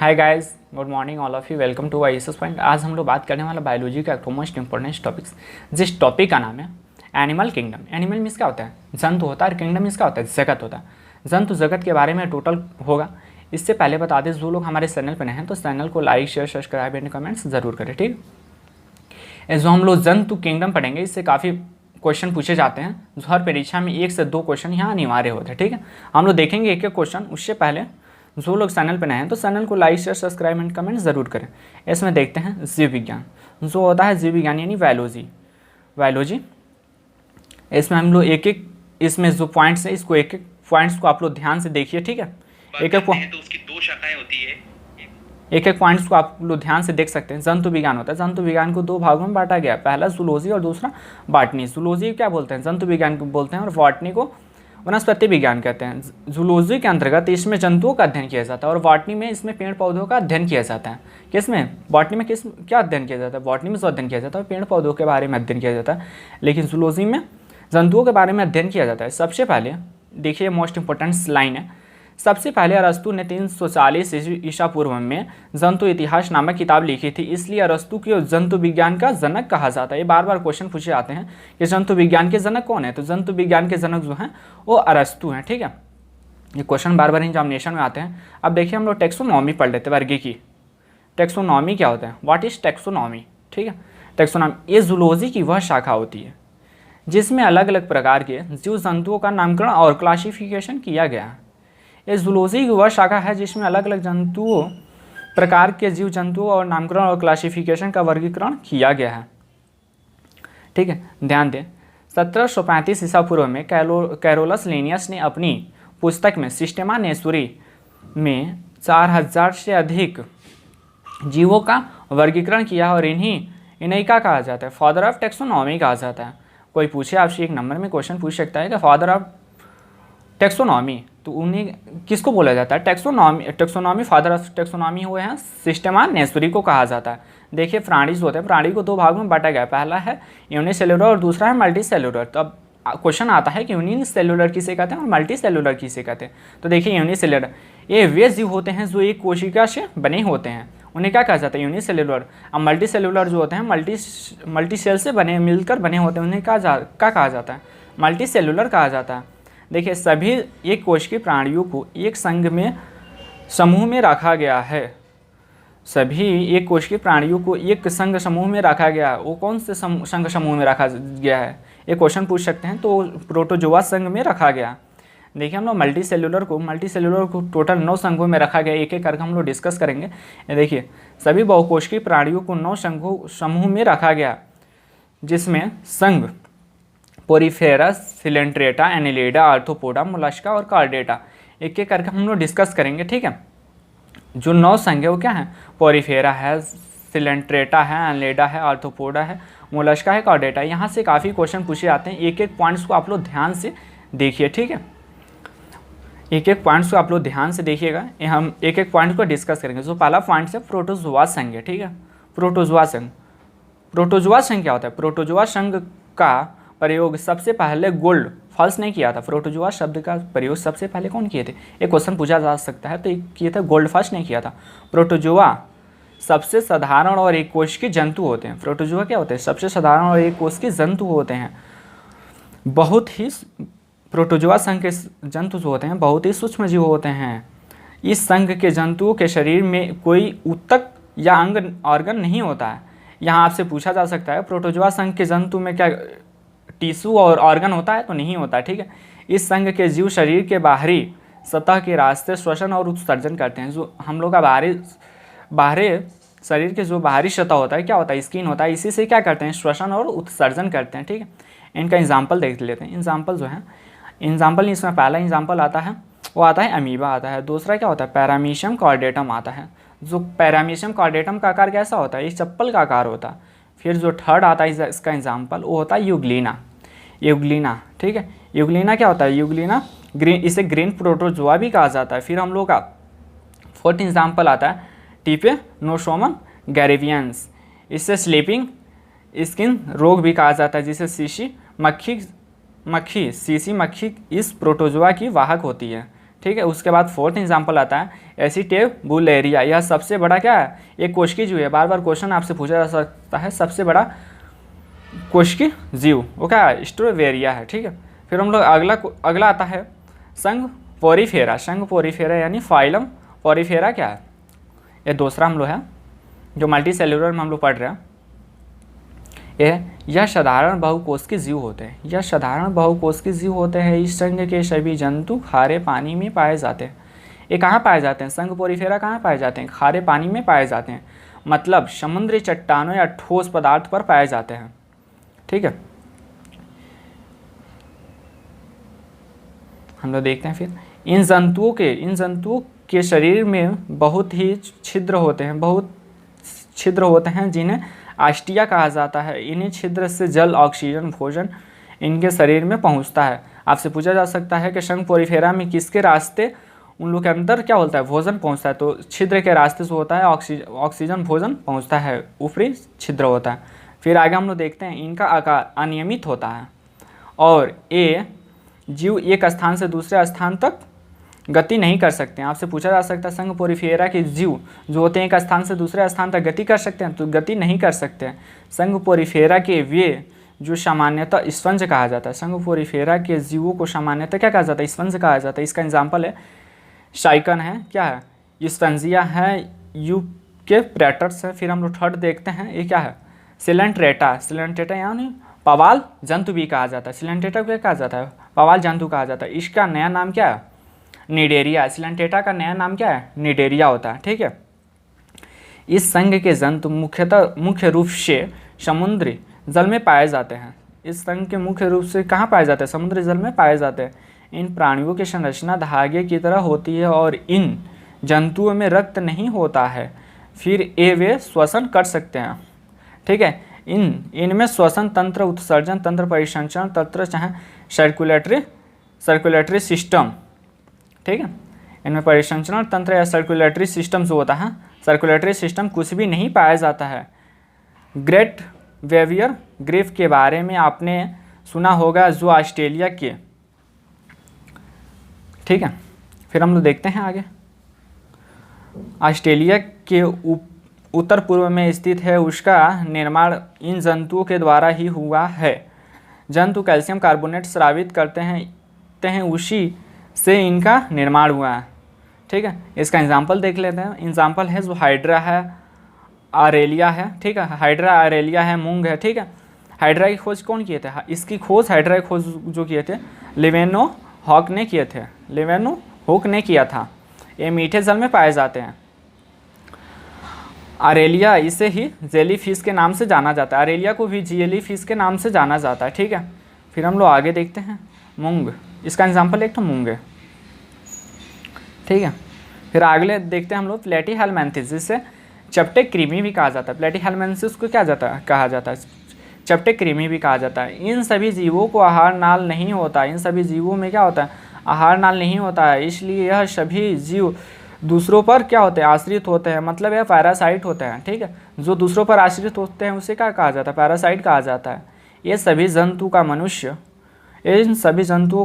Hi guys, good morning all of you, welcome to ISS point. आज हम लोग बात करने वाला बायोलॉजी का एक मोस्ट इंपॉर्टेंट टॉपिक्स, जिस टॉपिक का नाम है एनिमल किंगडम। एनिमल मीन्स क्या होता है? जंतु होता है, और किंगडम मीन्स क्या होता है? जगत होता है। जंतु जगत के बारे में टोटल होगा। इससे पहले बता दें, जो लोग हमारे चैनल पर नए हैं तो चैनल को like share subscribe and comments जरूर करें, ठीक है। जो हम लोग जंतु किंगडम पढ़ेंगे, इससे काफ़ी क्वेश्चन पूछे जाते हैं, जो हर परीक्षा में 1 से 2 क्वेश्चन यहाँ अनिवार्य होते हैं, ठीक है। हम लोग देखेंगे एक एक क्वेश्चन। उससे पहले जो लोग चैनल पर नए हैं तो चैनल को like share subscribe and comment जरूर करें। इसमें देखते हैं जीव विज्ञान, जो होता है जीव विज्ञान यानी बायोलॉजी। इसमें हम लोग एक एक, इसमें जो पॉइंट्स है, इसको एक एक पॉइंट्स को आप लोग ध्यान से देखिए, ठीक है। एक एक तो उसकी 2 शाखाएं होती है। एक एक पॉइंट्स को आप लोग ध्यान से देख सकते हैं। जंतु विज्ञान होता है, जंतु विज्ञान को 2 भागों में बांटा गया, पहला जूलॉजी और दूसरा बॉटनी। जूलॉजी क्या बोलते हैं? जंतु विज्ञान को बोलते हैं, और बॉटनी को वनस्पति विज्ञान कहते हैं। जूलॉजी के अंतर्गत इसमें जंतुओं का अध्ययन किया जाता है, और बॉटनी में इसमें पेड़ पौधों का अध्ययन किया जाता है। किसमें? बॉटनी में क्या अध्ययन किया जाता है? बॉटनी में जो अध्ययन किया जाता है पेड़ पौधों के बारे में अध्ययन किया जाता है, लेकिन जूलॉजी में जंतुओं के बारे में अध्ययन किया जाता है। सबसे पहले देखिए, मोस्ट इंपॉर्टेंट लाइन है। सबसे पहले अरस्तु ने 340 ईसा पूर्व में जंतु इतिहास नामक किताब लिखी थी, इसलिए अरस्तु को जंतु विज्ञान का जनक कहा जाता है। ये बार बार क्वेश्चन पूछे जाते हैं कि जंतु विज्ञान के जनक कौन है, तो जंतु विज्ञान के जनक जो हैं वो अरस्तु हैं, ठीक है। ये क्वेश्चन बार बार एग्जामिनेशन में आते हैं। अब देखिए, हम लोग टेक्सोनॉमी पढ़ लेते हैं, वर्गी की। टेक्सोनॉमी क्या होता है? व्हाट इज टेक्सोनॉमी, ठीक है। टेक्सोनॉमी ये जूलॉजी की वह शाखा होती है जिसमें अलग अलग प्रकार के जीव जंतुओं का नामकरण और क्लासिफिकेशन किया गया है। ये जूलॉजी की वह शाखा है जिसमें अलग अलग जंतुओं प्रकार के जीव जंतुओं और नामकरण और क्लासिफिकेशन का वर्गीकरण किया गया है, ठीक है। ध्यान दें, 1735 ईसा पूर्व में कैरोलस लिनियस ने अपनी पुस्तक में सिस्टेमा नेचुरी में 4000 से अधिक जीवों का वर्गीकरण किया, और इन्हीं का कहा जाता है फादर ऑफ टेक्सोनॉमी कहा जाता है। कोई पूछे आपसे, एक नंबर में क्वेश्चन पूछ सकता है कि फादर ऑफ टेक्सोनॉमी, तो उन्हें किसको बोला जाता है? टेक्सोनॉमी फादर ऑफ टेक्सोनॉमी हुए हैं सिस्टेमा नेचुरी को कहा जाता है। देखिए, प्राणी जो होते हैं, प्राणी को 2 भागों में बांटा गया, पहला है यूनिसेल्युलर और दूसरा है मल्टी सेल्युलर। तो अब क्वेश्चन आता है कि यूनिसेल्युलर किसे कहते हैं और मल्टी सेल्युलर किसे कहते हैं। तो देखिए, यूनिसेल्युलर ये वे जीव होते हैं जो एक कोशिका से बने होते हैं, उन्हें क्या कहा जाता है? यूनिसेल्युलर। अब मल्टी सेल्युलर जो होते हैं, मल्टी सेल से मिलकर बने होते हैं, उन्हें क्या कहा जाता है? मल्टी सेल्युलर कहा जाता है। देखिए, सभी एक कोश के प्राणियों को एक संघ में समूह में रखा गया है। सभी एक कोश के प्राणियों को एक संघ समूह में रखा गया है। वो कौन से संघ समूह में रखा गया है? ये क्वेश्चन पूछ सकते हैं। तो प्रोटोजोआ संघ में रखा गया। देखिए, हम लोग मल्टी सेल्युलर को टोटल 9 संघों में रखा गया। एक एक करके हम लोग डिस्कस करेंगे। देखिए, सभी बहुकोशिकीय प्राणियों को 9 समूह में रखा गया, जिसमें संघ पोरीफेरस, सिलेंट्रेटा, एनिलिडा, आर्थ्रोपोडा, मोलस्का और कार्डेटा। एक एक करके हम लोग डिस्कस करेंगे, ठीक है। जो 9 संघ है वो क्या है? पोरीफेरा है, सिलेंट्रेटा है, एनिलिडा है, आर्थ्रोपोडा है, मोलस्का है, कार्डेटा। यहाँ से काफ़ी क्वेश्चन पूछे जाते हैं। एक एक पॉइंट्स को आप लोग ध्यान से देखिए, ठीक है। एक एक पॉइंट्स को आप लोग ध्यान से देखिएगा। हम एक एक पॉइंट को डिस्कस करेंगे। जो पहला पॉइंट है प्रोटोजोआ संघ है, ठीक है। प्रोटोजोआ संघ क्या होता है? प्रोटोजोआ संघ का प्रयोग सबसे पहले गोल्ड फॉल्स नहीं किया था। प्रोटोजोआ शब्द का प्रयोग सबसे पहले कौन किए थे? एक क्वेश्चन पूछा जा सकता है, तो किए थे गोल्ड फॉल्स नहीं किया था। प्रोटोजोआ सबसे साधारण और एक कोश के जंतु होते हैं। प्रोटोजोआ क्या होते हैं? सबसे साधारण और एक कोश के जंतु होते हैं। बहुत ही प्रोटोजोआ संघ के जंतु जो होते हैं बहुत ही सूक्ष्म जीव होते हैं। इस संघ के जंतुओं के शरीर में कोई ऊतक या ऑर्गन नहीं होता है। यहाँ आपसे पूछा जा सकता है, प्रोटोजोआ संघ के जंतु में क्या टिश्यू और ऑर्गन होता है? तो नहीं होता, ठीक है। इस संघ के जीव शरीर के बाहरी सतह के रास्ते श्वसन और उत्सर्जन करते हैं। जो हम लोग का बाहरी शरीर के जो बाहरी सतह होता है, क्या होता है? स्किन होता है। इसी से क्या करते हैं? श्वसन और उत्सर्जन करते हैं, ठीक है। इनका एग्जाम्पल देख लेते हैं। एग्जाम्पल जो है, एग्जाम्पल इसमें पहला एग्जाम्पल आता है, वो आता है अमीबा आता है। दूसरा क्या होता है? पैरामीशियम कॉर्डेटम आता है। जो पैरामीशियम कॉर्डेटम का आकार कैसा होता है? ये चप्पल का आकार होता है। फिर जो थर्ड आता है इसका एग्जाम्पल, वो होता है यूग्लिना, ठीक है। यूग्लिना क्या होता है? यूग्लिना इसे ग्रीन प्रोटोजोआ भी कहा जाता है। फिर हम लोग का 4th एग्जाम्पल आता है टिपेनोसोमम गैरेवियंस। इससे स्लीपिंग स्किन रोग भी कहा जाता है, जिसे सीसी मक्खी इस प्रोटोजोआ की वाहक होती है, ठीक है। उसके बाद 4th एग्जाम्पल आता है एसिटेबुलेरिया। यह सबसे बड़ा क्या है, एक कोशिकीय जीव है। बार बार क्वेश्चन आपसे पूछा जा सकता है, सबसे बड़ा कोशिकीय जीव वो क्या है, स्ट्रोवेरिया है। ठीक है, फिर हम लोग अगला आता है संघ पोरीफेरा। संघ पोरीफेरा यानी फाइलम पोरीफेरा क्या है, ये दूसरा हम लोग है जो मल्टी सेल्यूलर में हम लोग पढ़ रहे हैं। यह साधारण बहुकोशिकीय जीव होते हैं। यह साधारण बहुकोशिकीय जीव होते हैं। इस संघ के सभी जंतु खारे पानी में पाए जाते हैं। ये कहाँ पाए जाते हैं, संघ पोरीफेरा कहाँ पाए जाते हैं, खारे पानी में पाए जाते हैं, मतलब समुद्री चट्टानों या ठोस पदार्थ पर पाए जाते हैं। ठीक है, हम लोग देखते हैं फिर इन जंतुओं के शरीर में बहुत ही छिद्र होते हैं, जिन्हें आस्टिया कहा जाता है। इन्हीं छिद्र से जल, ऑक्सीजन, भोजन इनके शरीर में पहुंचता है। आपसे पूछा जा सकता है कि संघ पोरीफेरा में किसके रास्ते उन लोग के अंदर क्या होता है, भोजन पहुंचता है। तो छिद्र के रास्ते से होता है ऑक्सीजन, भोजन पहुंचता है, ऊपरी छिद्र होता है। फिर आगे हम लोग देखते हैं इनका आकार अनियमित होता है और ये जीव एक स्थान से दूसरे स्थान तक गति नहीं कर सकते हैं। आपसे पूछा जा सकता है संघ पोरीफेरा के जीव जो होते हैं एक स्थान से दूसरे स्थान तक गति कर सकते हैं, तो गति नहीं कर सकते हैं। संघ पोरीफेरा के वे जो सामान्यतः स्पंज कहा जाता है, संघ पोरीफेरा के जीवों को सामान्यतः क्या कहा जाता है, स्पंज कहा जाता है। इसका एग्जाम्पल है शाइकन है, क्या है, स्पंजिया है, यू के प्रेटर्स है। फिर हम लोग थर्ड देखते हैं, ये क्या है, सिलेंट्रेटा यानी पवाल जंतु भी कहा जाता है। सिलेंट्रेटा को क्या कहा जाता है, पवाल जंतु कहा जाता है। इसका नया नाम क्या है, निडेरिया। सिलेंट्रेटा का नया नाम क्या है, निडेरिया होता है। ठीक है, इस संघ के जंतु मुख्य रूप से समुद्री जल में पाए जाते हैं। इस संघ के मुख्य रूप से कहाँ पाए जाते हैं, समुद्री जल में पाए जाते हैं। इन प्राणियों की संरचना धागे की तरह होती है और इन जंतुओं में रक्त नहीं होता है, फिर वे श्वसन कर सकते हैं। ठीक है, इनमें श्वसन तंत्र, उत्सर्जन तंत्र, परिसंचरण तंत्र, चाहे सर्कुलेटरी सिस्टम, ठीक है, इनमें परिसंचरण तंत्र या सर्कुलेटरी सिस्टम जो होता है, सर्कुलेटरी सिस्टम कुछ भी नहीं पाया जाता है। ग्रेट बैरियर रीफ के बारे में आपने सुना होगा, जो ऑस्ट्रेलिया के, ठीक है, फिर हम लोग देखते हैं आगे। ऑस्ट्रेलिया के उत्तर पूर्व में स्थित है। उसका निर्माण इन जंतुओं के द्वारा ही हुआ है। जंतु कैल्शियम कार्बोनेट स्रावित करते हैं, उसी से इनका निर्माण हुआ है। ठीक है, इसका एग्जाम्पल देख लेते हैं। एग्जाम्पल है जो हाइड्रा है, आरेलिया है। ठीक है, हाइड्रा, आरेलिया है, मूंग है। ठीक है, हाइड्रा की खोज कौन किए थे, इसकी खोज, हाइड्रा की खोज जो किए थे लेवेनोहॉक ने किए थे, लेवेनोहॉक ने किया था। ये मीठे जल में पाए जाते हैं। आरेलिया, इसे ही जेली फिश के नाम से जाना जाता है। आरेलिया को भी जेली फिश के नाम से जाना जाता है। ठीक है, फिर हम लोग आगे देखते हैं मूंग। इसका एग्जाम्पल एक तो मूंग है। ठीक है, फिर अगले देखते हैं हम लोग प्लेटीहेलमिन्थेस, जिसे चपटे कृमि भी कहा जाता है। प्लेटीहेलमिन्थेस को क्या कहा जाता है, चपटे कृमि भी कहा जाता है। इन सभी जीवों को आहार नाल नहीं होता। इन सभी जीवों में क्या होता है, आहार नाल नहीं होता है, इसलिए यह सभी जीव दूसरों पर क्या होते हैं, आश्रित होते हैं, मतलब यह पैरासाइट होते हैं। ठीक है, जो दूसरों पर आश्रित होते हैं उसे क्या कहा जाता है, पैरासाइट कहा जाता है। इन सभी जंतुओं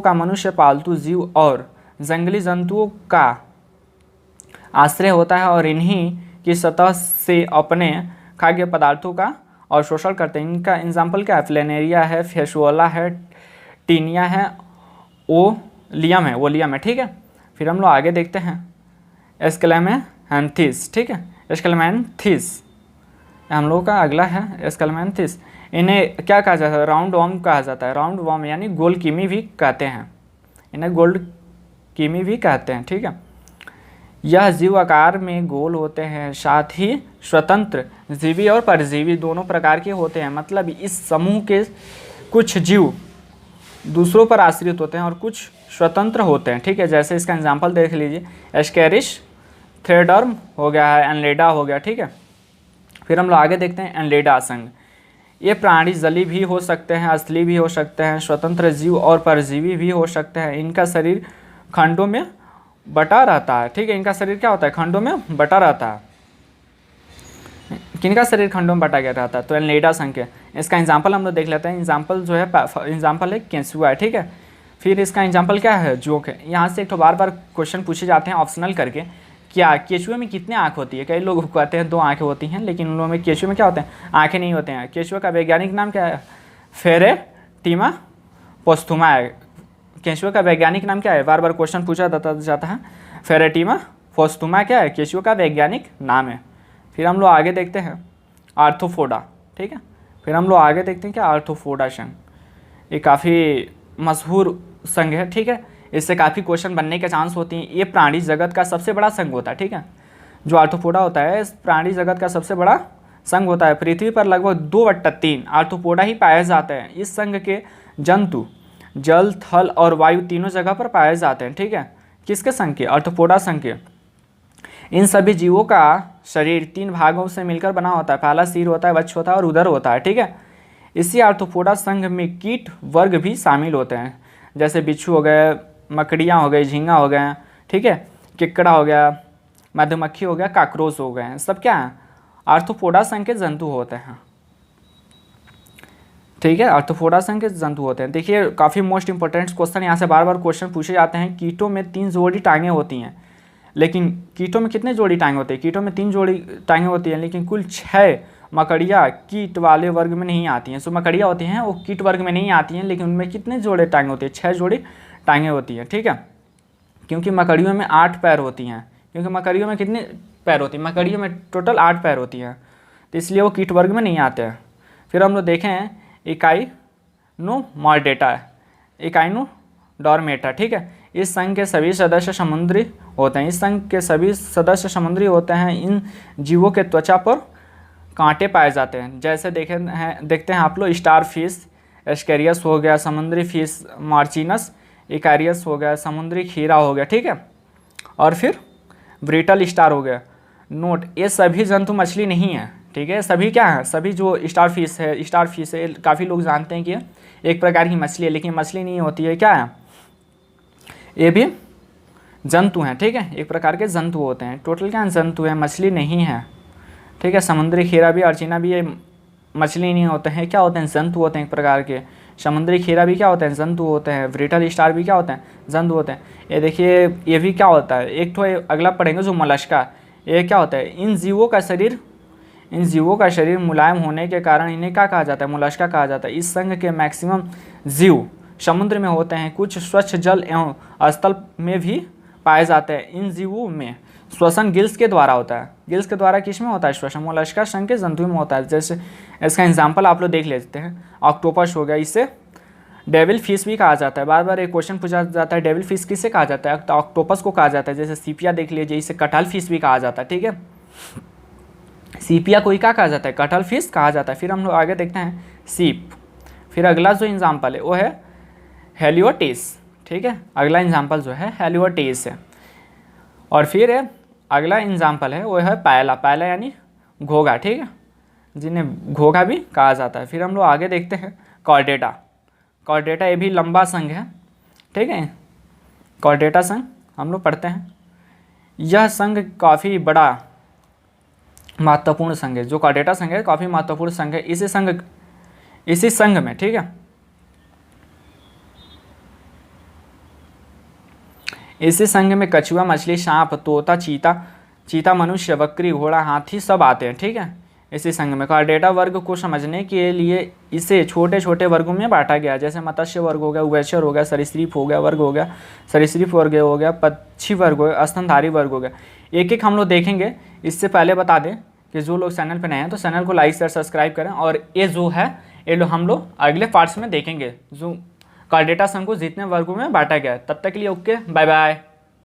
का मनुष्य, पालतू जीव और जंगली जंतुओं का आश्रय होता है और इन्हीं की सतह से अपने खाद्य पदार्थों का और शोषण करते हैं। इनका एग्जाम्पल क्या है, फ्लेनेरिया है, फेशुओला है, टीनिया है, ओलियम है। ठीक है, फिर हम लोग आगे देखते हैं एस्क्लेमेंथिस। ठीक है, एस्क्लेमेंथिस हम लोग का अगला है एस्क्लेमेंथिस। इन्हें क्या कहा जाता है, राउंड वॉर्म कहा जाता है। राउंड वॉर्म यानी गोल कीमी भी कहते हैं, इन्हें गोल्ड कीमी भी कहते हैं। ठीक है, यह जीव आकार में गोल होते हैं, साथ ही स्वतंत्र जीवी और परजीवी दोनों प्रकार के होते हैं। मतलब इस समूह के कुछ जीव दूसरों पर आश्रित होते हैं और कुछ स्वतंत्र होते हैं। ठीक है, जैसे इसका एग्जाम्पल देख लीजिए, एस्केरिश थ्रेडर्म हो गया है, एनलेडा हो गया। ठीक है, फिर हम लोग आगे देखते हैं एनलेडा संघ। ये प्राणी जलीय भी हो सकते हैं, स्थलीय भी हो सकते हैं, स्वतंत्र जीव और परजीवी भी हो सकते हैं। इनका शरीर खंडों में बटा रहता है। ठीक है, इनका शरीर क्या होता है, खंडों में बटा रहता है। किनका शरीर खंडों में बटा गया रहता है, तो एनलेडा संघ के। इसका एग्जाम्पल हम लोग देख लेते हैं। एग्जाम्पल जो है, एग्जाम्पल है केंचुआ है। ठीक है, फिर इसका एग्जाम्पल क्या है, जोक है। यहाँ से एक तो बार बार क्वेश्चन पूछे जाते हैं ऑप्शनल करके क्या केचुए में कितने आँख होती है? कई लोग कहते हैं 2 आँखें होती हैं, लेकिन उन लोगों में केचुए में क्या होते हैं? आँखें नहीं होते हैं। केचुए का वैज्ञानिक नाम क्या है? फेरेटिमा पोस्थुमा है। केचुए का वैज्ञानिक नाम क्या है? बार बार क्वेश्चन पूछा जाता है। फेरेटिमा पोस्थुमा क्या है? केचुए का वैज्ञानिक नाम है। फिर हम लोग आगे देखते हैं आर्थ्रोपोडा, ठीक है। फिर हम लोग आगे देखते हैं क्या? आर्थ्रोपोडा संघ, ये काफ़ी मशहूर संघ है, ठीक है। इससे काफ़ी क्वेश्चन बनने के चांस होती हैं। ये प्राणी जगत का सबसे बड़ा संघ होता है, ठीक है। जो आर्थ्रोपोडा होता है इस प्राणी जगत का सबसे बड़ा संघ होता है। पृथ्वी पर लगभग 2/3 आर्थ्रोपोडा ही पाए जाते हैं। इस संघ के जंतु जल, थल और वायु तीनों जगह पर पाए जाते हैं, ठीक है। किसके संघ के? आर्थ्रोपोडा संघ के। इन सभी जीवों का शरीर 3 भागों से मिलकर बना होता है। पहला सिर होता है, वक्ष होता है और उदर होता है, ठीक है। इसी आर्थ्रोपोडा संघ में कीट वर्ग भी शामिल होते हैं, जैसे बिच्छू हो गए, मकड़ियाँ हो गई, झींगा हो गए, ठीक है, किकड़ा हो गया, मधुमक्खी हो गया, काकरोच हो गए, सब क्या है? आर्थ्रोपोडा संघ के जंतु होते हैं, ठीक है। आर्थ्रोपोडा संघ के जंतु होते हैं। देखिए काफ़ी मोस्ट इंपॉर्टेंट क्वेश्चन यहाँ से बार बार क्वेश्चन पूछे जाते हैं। कीटों में 3 जोड़ी टांगें होती हैं, लेकिन कीटों में कितने जोड़ी टांगें होती है? कीटों में 3 जोड़ी टांगें होती हैं, लेकिन कुल 6 मकड़ियाँ कीट वाले वर्ग में नहीं आती हैं। जो मकड़ियाँ होती हैं वो कीट वर्ग में नहीं आती हैं, लेकिन उनमें कितने जोड़े टांगें होती हैं? 6 जोड़ी टांगें होती हैं, ठीक है। क्योंकि मकड़ियों में 8 पैर होती हैं। क्योंकि मकड़ियों में कितने पैर होती हैं? मकड़ियों में टोटल 8 पैर होती हैं, तो इसलिए वो कीट वर्ग में नहीं आते हैं। फिर हम लोग देखें इकाइनोडर्मेटा, इकाइनोडर्मेटा, ठीक है। इस संघ के सभी सदस्य समुद्री होते हैं। इस संघ के सभी सदस्य समुद्री होते हैं। इन जीवों के त्वचा पर कांटे पाए जाते हैं। जैसे देखते हैं आप लोग, स्टार फिश एस्केरियस हो गया, समुद्री फिश मार्चिनस इकारियस हो गया, समुद्री खीरा हो गया, ठीक है। और फिर ब्रिटल स्टार हो गया। नोट, ये सभी जंतु मछली नहीं है, ठीक है। सभी क्या है? सभी जो स्टार फिश है, काफ़ी लोग जानते हैं कि एक प्रकार की मछली है, लेकिन मछली नहीं होती है, क्या है? ये भी जंतु हैं, ठीक है। एक प्रकार के जंतु होते हैं। टोटल क्या जंतु है, मछली नहीं है, ठीक है। समुद्री खीरा भी, अर्चिना भी, ये मछली नहीं होते हैं, क्या होते हैं? जंतु होते हैं एक प्रकार के। समुद्री खीरा भी क्या होते हैं? जंतु होते हैं। ब्रिटल स्टार भी क्या होते हैं? जंतु होते हैं। ये देखिए ये भी क्या होता है? एक तो अगला पढ़ेंगे जो मोलस्का, ये क्या होता है? इन जीवों का शरीर मुलायम होने के कारण इन्हें क्या कहा जाता है? मोलस्का कहा जाता है। इस संघ के मैक्सिमम जीव समुद्र में होते हैं। कुछ स्वच्छ जल एवं स्थल में भी पाए जाते हैं। इन जीवों में श्वसन गिल्स के द्वारा होता है। गिल्स के द्वारा किस में होता है श्वसन? मोलस्का संघ के जंतु में होता है। जैसे इसका एग्जांपल आप लोग देख लेते हैं, ऑक्टोपस हो गया, इसे डेविल फिश भी कहा जाता है। बार बार एक क्वेश्चन पूछा जाता है, डेविल फिश किसे कहा जाता है? तो ऑक्टोपस को कहा जाता है। जैसे सीपिया देख लीजिए, इसे कटहल फिश भी कहा जाता है, ठीक है। सीपिया को ही क्या कहा जाता है? कटहल फिश कहा जाता है। फिर हम लोग आगे देखते हैं सीप। फिर अगला जो एग्जाम्पल है वो है हेलियोटिस, ठीक है। अगला एग्जाम्पल जो है हेलियोटिस है। और फिर अगला एग्जाम्पल है वो है पैला। पैला यानी घोगा, ठीक है, जिन्हें घोगा भी कहा जाता है। फिर हम लोग आगे देखते हैं कॉर्डेटा। कॉर्डेटा ये भी लंबा संघ है, ठीक है। कॉर्डेटा संघ हम लोग पढ़ते हैं। यह संघ काफ़ी बड़ा महत्वपूर्ण संघ है। जो कॉर्डेटा संघ है काफ़ी महत्वपूर्ण संघ है। इसी संघ में, ठीक है, इसी संघ में कछुआ, मछली, सांप, तोता, चीता, मनुष्य, बकरी, घोड़ा, हाथी सब आते हैं, ठीक है, इसी संघ में। कॉर्डेटा वर्ग को समझने के लिए इसे छोटे छोटे वर्गों में बांटा गया। जैसे मत्स्य वर्ग हो गया, उभयचर हो गया, सरीसृप हो गया वर्ग हो गया, सरीसृप वर्ग हो गया, पक्षी वर्ग हो गया, स्तनधारी वर्ग हो गया। एक एक हम लोग देखेंगे। इससे पहले बता दें कि जो लोग चैनल पर नए हैं तो चैनल को लाइक शेयर सब्सक्राइब करें। और ये जो है ये हम लोग अगले पार्ट्स में देखेंगे, जो कॉर्डेटा संघ को जितने वर्गों में बांटा गया है। तब तक के लिए ओके, बाय बाय।